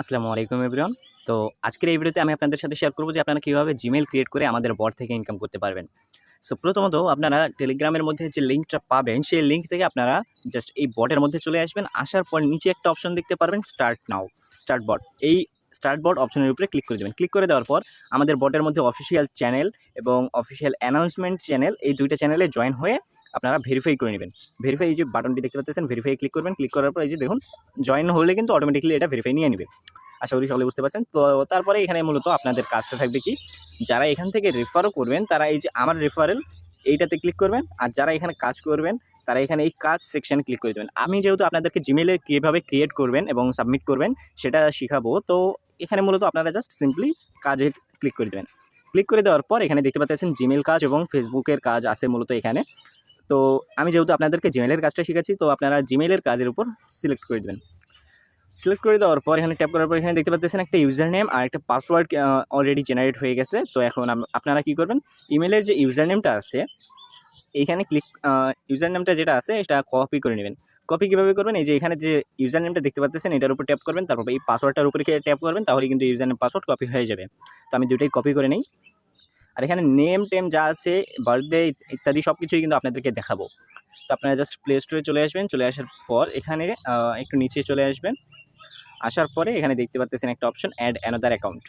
আসসালামু আলাইকুম এভরিওয়ান। তো আজকের এই ভিডিওতে আমি আপনাদের সাথে শেয়ার করব যে আপনারা কিভাবে জিমেইল ক্রিয়েট করে আমাদের বট থেকে ইনকাম করতে পারবেন। সো প্রথমত আপনারা টেলিগ্রামের মধ্যে যে লিঙ্কটা পাবেন সেই লিঙ্ক থেকে আপনারা জাস্ট এই বটের মধ্যে চলে আসবেন। আসার পর নিচে একটা অপশন দেখতে পারবেন স্টার্ট নাও, স্টার্ট বট। এই স্টার্ট বট অপশনের উপরে ক্লিক করে দেবেন। ক্লিক করে দেওয়ার পর আমাদের বটের মধ্যে অফিসিয়াল চ্যানেল এবং অফিসিয়াল অ্যানাউন্সমেন্ট চ্যানেল এই দুইটা চ্যানেলে জয়েন হয়ে আপনারা ভেরিফাই করে নেবেন। ভেরিফাই এই যে বাটনটি দেখতে পাচ্ছেন, ভেরিফাই ক্লিক করবেন। ক্লিক করার পর এই যে দেখুন জয়েন হলে কিন্তু অটোমেটিক্যালি এটা ভেরিফাই নিয়ে নেবে। আশা করি সকলে বুঝতে পারছেন। তো তারপরে এখানে মূলত আপনাদের কাজটা থাকবে কি, যারা এখান থেকে রেফারও করবেন তারা এই যে আমার রেফারেল এইটাতে ক্লিক করবেন, আর যারা এখানে কাজ করবেন তারা এখানে এই কাজ সেকশানে ক্লিক করে দেবেন। আমি যেহেতু আপনাদেরকে জিমেইলে কীভাবে ক্রিয়েট করবেন এবং সাবমিট করবেন সেটা শিখাবো, তো এখানে মূলত আপনারা জাস্ট সিম্পলি কাজে ক্লিক করে দেবেন। ক্লিক করে দেওয়ার পর এখানে দেখতে পাচ্ছেন জিমেইল কাজ এবং ফেসবুকের কাজ আছে মূলত এখানে। তো আমি যেহেতু আপনাদেরকে জিমেইলের কাজটা শিখাচ্ছি, তো আপনারা জিমেইলের কাজের উপর সিলেক্ট করে দেবেন। সিলেক্ট করে দেওয়ার পর এখানে ট্যাপ করার পর এখানে দেখতে পাচ্ছেন একটা ইউজার নেম আর একটা পাসওয়ার্ড অলরেডি জেনারেট হয়ে গেছে। তো এখন আপনারা কী করবেন, ইমেলের যে ইউজার নেমটা আছে এইখানে ইউজার নেমটা যেটা আছে এটা কপি করে নেবেন। কপি কীভাবে করবেন, এই যে এখানে যে ইউজার নেমটা দেখতে পাচ্ছেন এটার উপর ট্যাপ করবেন, তারপর এই পাসওয়ার্ডটার উপরে ট্যাপ করবেন, তাহলে কিন্তু ইউজার নেম পাসওয়ার্ড কপি হয়ে যাবে। তো আমি দুটোই কপি করে নিই। আর এখানে নেম টেম যা আছে, বার্থডে ইত্যাদি সব কিছুই কিন্তু আপনাদেরকে দেখাবো। তো আপনারা জাস্ট প্লে স্টোরে চলে আসবেন। চলে আসার পর এখানে একটু নিচে চলে আসবেন। আসার পরে এখানে দেখতে পাচ্ছেন একটা অপশন অ্যাড অ্যানাদার অ্যাকাউন্ট,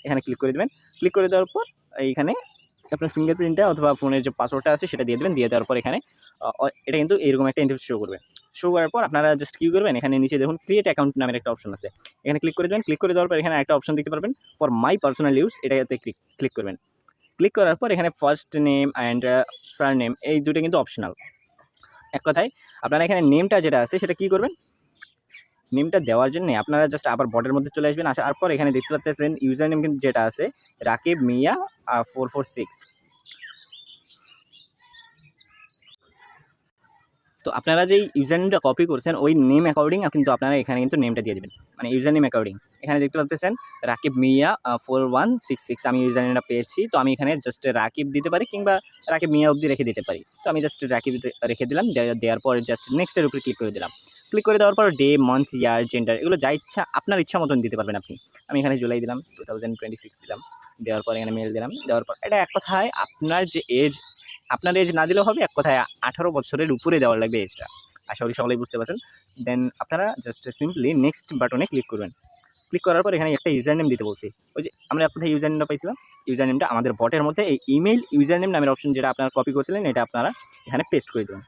এখানে ক্লিক করে দেবেন। ক্লিক করে দেওয়ার পর এইখানে আপনার ফিঙ্গারপ্রিন্টটা অথবা ফোনের যে পাসওয়ার্ডটা আছে সেটা দিয়ে দেবেন। দিয়ে দেওয়ার পর এখানে এটা কিন্তু এরকম একটা ইন্টারফেস শো করবে। শো করার পর আপনারা জাস্ট কী করবেন, এখানে নিচে দেখুন ক্রিয়েট অ্যাকাউন্ট নামের একটা অপশন আছে, এখানে ক্লিক করে দেবেন। ক্লিক করে দেওয়ার পর এখানে একটা অপশন দেখতে পারবেন ফর মাই পার্সোনাল ইউজ, এটাতে ক্লিক করবেন। ক্লিক করার পর এখানে first name and sir name এই দুটো কিন্তু অপশনাল। এক কথায় আপনারা এখানে নেমটা যেটা আছে সেটা কী করবেন, নেমটা দেওয়ার জন্য আপনারা জাস্ট আবার বটের মধ্যে চলে আসবেন। আসার পর এখানে দেখতে পাচ্ছেন ইউজার নেম কিন্তু যেটা আছে রাকিব মিয়া 446। তো আপনারা যেই ইউজার নেমটা কপি করছেন ওই নেম অ্যাকর্ডিং কিন্তু আপনারা এখানে কিন্তু নেমটা দিয়ে দেবেন, মানে ইউজার নেম অ্যাকর্ডিং। এখানে দেখতে পাচ্ছেন রাকিব মিয়া 4166 আমি ইউজার নেমটা পেয়েছি। তো আমি এখানে জাস্ট রাকিব দিতে পারি কিংবা রাকিব মিয়া অবধি রেখে দিতে পারি। তো আমি জাস্ট রাকিব রেখে দিলাম। দেওয়ার পর জাস্ট নেক্সটের উপরে ক্লিক করে দিলাম। ক্লিক করে দেওয়ার পর ডে, মান্থ, ইয়ার, জেন্ডার এগুলো যা ইচ্ছা আপনার ইচ্ছা মতন দিতে পারবেন আপনি। আমি এখানে জুলাই দিলাম, 2026 দিলাম। দেওয়ার পর এখানে মেল দিলাম। দেওয়ার পর এটা এক কথায় আপনার যে এজ, আপনার এজ না দিলেও হবে, এক কথায় 18 বছরের উপরে দেওয়ার লাগবে এজটা। আশা করি সকলেই বুঝতে পারছেন। দেন আপনারা জাস্ট সিম্পলি নেক্সট বাটনে ক্লিক করবেন। ক্লিক করার পর এখানে একটা ইউজার নেম দিতে বলছি। ওই যে আমরা কোথায় ইউজার নেমটা পাইছিলাম, ইউজার নেমটা আমাদের বটের মধ্যে এই ইমেইল ইউজার নেম নামের অপশন যেটা আপনারা কপি করেছিলেন এটা আপনারা এখানে পেস্ট করে দেবেন।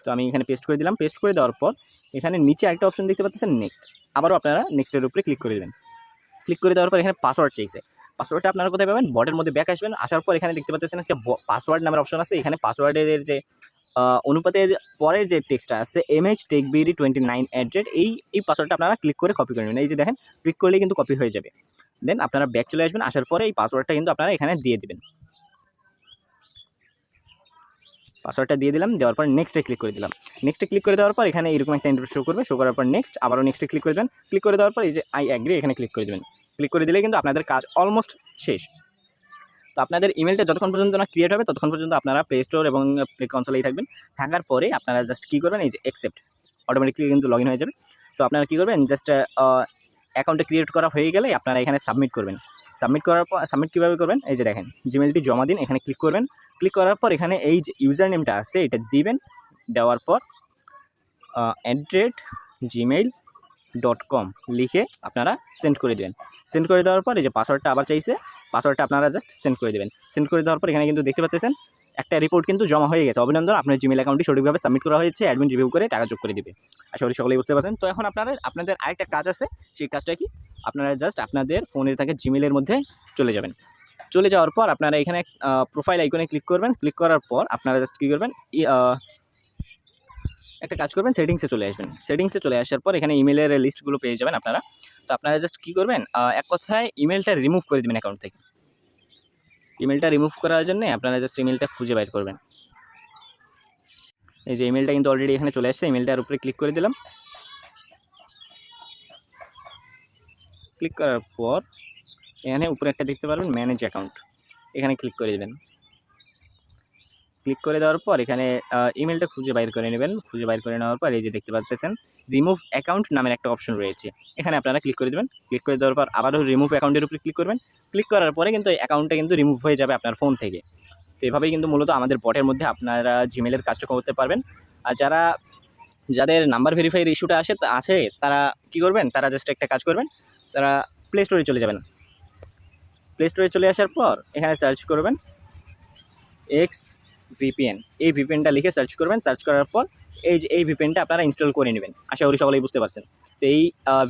তো আমি এখানে পেস্ট করে দিলাম। পেস্ট করে দেওয়ার পর এখানে নিচে একটা অপশন দেখতে পাচ্ছেন নেক্সট, আবারও আপনারা নেক্সটের উপরে ক্লিক করে দেবেন। ক্লিক করে দেওয়ার পর এখানে পাসওয়ার্ড চাইছে। পাসওয়ার্ডটা আপনারা কোথায় পাবেন, বটের মধ্যে ব্যাক আসবেন। আসার পর এখানে দেখতে পাচ্ছেন একটা পাসওয়ার্ড নামের অপশন আছে। এখানে পাসওয়ার্ডের যে অনুপাতের পরের যে টেক্সটটা আছে mhtechbd29 এই পাসওয়ার্ডটা আপনারা ক্লিক করে কপি করে নেবেন। এই যে দেখেন ক্লিক করলেই কিন্তু কপি হয়ে যাবে। দেন আপনারা ব্যাক চলে আসবেন। আসার পরে এই পাসওয়ার্ডটা কিন্তু আপনারা এখানে দিয়ে দেবেন। পাসওয়ার্ডটা দিয়ে দিলাম। দেওয়ার পর নেক্সটে ক্লিক করে দিলাম। নেক্সটে ক্লিক করে দেওয়ার পর এখানে এরকম একটা ইন্টারফেস শো করবে। শো করার পর নেক্সট, আবারও নেক্সটে ক্লিক করে দেবেন। ক্লিক করে দেওয়ার পর এই যে আই অ্যাগ্রি এখানে ক্লিক করে দেবেন। ক্লিক করে দিলে কিন্তু আপনাদের কাজ অলমোস্ট শেষ। তো আপনাদের ইমেলটা যতক্ষণ পর্যন্ত না ক্রিয়েট হবে ততক্ষণ পর্যন্ত আপনারা প্লে স্টোর এবং প্লে কনসোলেই থাকবেন। থাকার পরে আপনারা জাস্ট কী করবেন, এই যে অ্যাকসেপ্ট, অটোমেটিকলি কিন্তু লগ ইন হয়ে যাবে। তো আপনারা কী করবেন, জাস্ট অ্যাকাউন্টে ক্রিয়েট করা হয়ে গেলে আপনারা এখানে সাবমিট করবেন। সাবমিট করার পর সাবমিট কীভাবে করবেন, এই যে দেখেন জিমেলটি জমা দিন, এখানে ক্লিক করবেন। ক্লিক করার পর এখানে এই যে ইউজার নেমটা আছে এটা দিবেন। দেওয়ার পর @gmail.com লিখে আপনারা সেন্ড করে দেবেন। সেন্ড করে দেওয়ার পর এই যে পাসওয়ার্ডটা আবার চাইছে, পাসওয়ার্ডটা আপনারা জাস্ট সেন্ড করে দেবেন। সেন্ড করে দেওয়ার পর এখানে কিন্তু দেখতে পাচ্ছেন একটা রিপোর্ট কিন্তু জমা হয়ে গেছে। অভিনন্দন, আপনার জিমেল অ্যাকাউন্টটি সঠিকভাবে সাবমিট করা হয়েছে, অ্যাডমিন রিভিউ করে টাকা যোগ করে দেবে। আশা করি সকলেই বুঝতে পারছেন। তো এখন আপনাদের আরেকটা কাজ আছে, সেই কাজটা কি, আপনারা জাস্ট আপনাদের ফোনের থাকে জিমেলের মধ্যে চলে যাবেন। চলে যাওয়ার পর আপনারা এখানে প্রোফাইল আইকনে ক্লিক করবেন। ক্লিক করার পর আপনারা জাস্ট কী করবেন, একটা কাজ করবেন, সেটিংসে চলে আসবেন। সেটিংসে চলে আসার পর এখানে ইমেলের লিস্টগুলো পেয়ে যাবেন আপনারা। তো আপনারা জাস্ট কী করবেন, এক কথায় ইমেলটা রিমুভ করে দেবেন অ্যাকাউন্ট থেকে। ইমেলটা রিমুভ করার জন্য আপনারা জাস্ট ইমেলটা খুঁজে বাইর করবেন। এই যে ইমেলটা কিন্তু অলরেডি এখানে চলে আসছে, ইমেলটার উপরে ক্লিক করে দিলাম। ক্লিক করার পর এখানে উপরে একটা দেখতে পারবেন ম্যানেজ অ্যাকাউন্ট, এখানে ক্লিক করে দেবেন। ক্লিক করে দেওয়ার পর এখানে ইমেলটা খুঁজে বাইর করে নেবেন। খুঁজে বাইর করে নেওয়ার পর এই যে দেখতে পাচ্ছেন রিমুভ অ্যাকাউন্ট নামের একটা অপশন রয়েছে, এখানে আপনারা ক্লিক করে দেবেন। ক্লিক করে দেওয়ার পর আবারও রিমুভ অ্যাকাউন্টের উপরে ক্লিক করবেন। ক্লিক করার পরে কিন্তু এই অ্যাকাউন্টটা কিন্তু রিমুভ হয়ে যাবে আপনার ফোন থেকে। তো এভাবেই কিন্তু মূলত আমাদের বটের মধ্যে আপনারা জিমেলের কাজটা করতে পারবেন। আর যাদের নাম্বার ভেরিফাইয়ের ইস্যুটা আছে তারা কী করবেন, তারা জাস্ট একটা কাজ করবেন, তারা প্লে স্টোরে চলে যাবেন। প্লে স্টোরে চলে আসার পর এখানে সার্চ করবেন এক্স ভিপিএন, এই ভিপিএনটা লিখে সার্চ করবেন। সার্চ করার পর এই ভিপিএনটা আপনারা ইনস্টল করে নেবেন। আশা করি সকলেই বুঝতে পারছেন। তো এই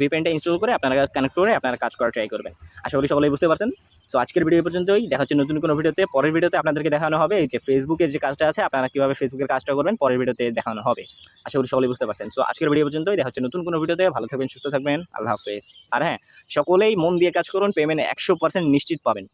ভিপিএনটা ইনস্টল করে আপনারা কানেক্ট করে আপনারা কাজ করা ট্রাই করবেন। আশা করি সকলেই বুঝতে পারছেন। সো আজকের ভিডিও পর্যন্তই, দেখা হচ্ছে নতুন কোনো ভিডিওতে। পরের ভিডিওতে আপনাদেরকে দেখানো হবে এই যে ফেসবুকের যে কাজটা আছে, আপনারা কীভাবে ফেসবুকের কাজটা করবেন পরের ভিডিওতে দেখানো হবে। আশা করি সকলেই বুঝতে পারছেন। সো আজকের ভিডিও পর্যন্তই, দেখা হচ্ছে নতুন কোনো ভিডিওতে। ভালো থাকবেন, সুস্থ থাকবেন, আল্লাহ হাফেজ। আর হ্যাঁ, সকলেই মন দিয়ে কাজ করুন, পেমেন্ট 100% নিশ্চিত পাবেন।